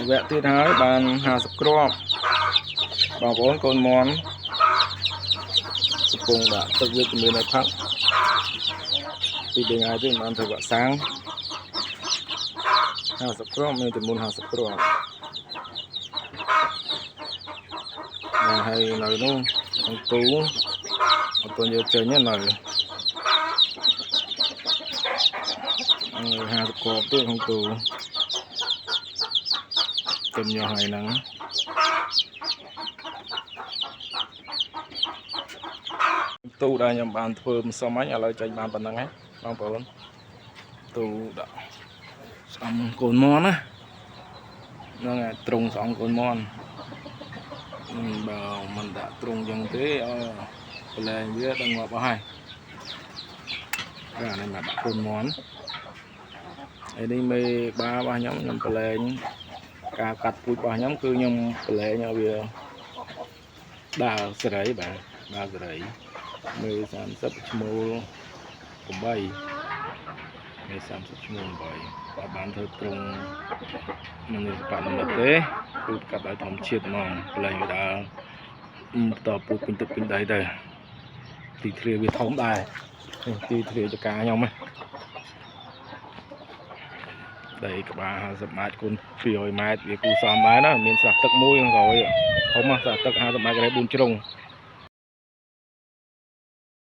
វគ្គទៀតហើយបាន50គ្រាប់បងប្អូនកូនមន់កំពុងដាក់ទឹកវាជំនឿនៅផឹកពី3ថ្ងៃទៀតបានធ្វើវ៉ាក់សាំង50គ្រាប់មានចំនួន50គ្រាប់ហើយនៅនោះអង្គទូអត់ទាន់យកចេញទេនៅ50គ្រាប់ទៀតអង្គទូទុំយកហើយហ្នឹងទូដែលខ្ញុំបានធ្វើមិនសមអញឥឡូវចេញបានប៉ុណ្្នឹងហើយបងប្អូនទូដាក់ស្អំកូនមន់ណាហ្នឹងហើយទ្រុងស្អំកូនមន់បើមិនដាក់ទ្រុងយ៉ាងទេប្រឡែងវាដល់ងាប់អស់ហើយអានេះមកដាក់កូនមន់ហើយនេះមេបារបស់ខ្ញុំប្រឡែងការកាត់ពូជរបស់ខ្ញុំគឺខ្ញុំប្រឡែងឲ្យវាដើរសេរីបាទដើរសេរីមេ30ឈ្មោល8មេ30ឈ្មោល8បាទបានធ្វើទ្រុងមិនបាក់មិនទេគឺកាត់ឲ្យធម្មជាតិហ្មងប្រឡែងវាដើរតពូជពេញទឹកពេញដីទៅទីធ្លាវាធំដែរទីធ្លាចកាខ្ញុំហ្នឹងដីក្បាល50ម៉ែត្រគុណ200ម៉ែត្រវាគូសំដែរណាមានស្រះទឹកមួយក្រោយធំស្រះទឹក50ម៉ែត្រកន្លែង4ជ្រុង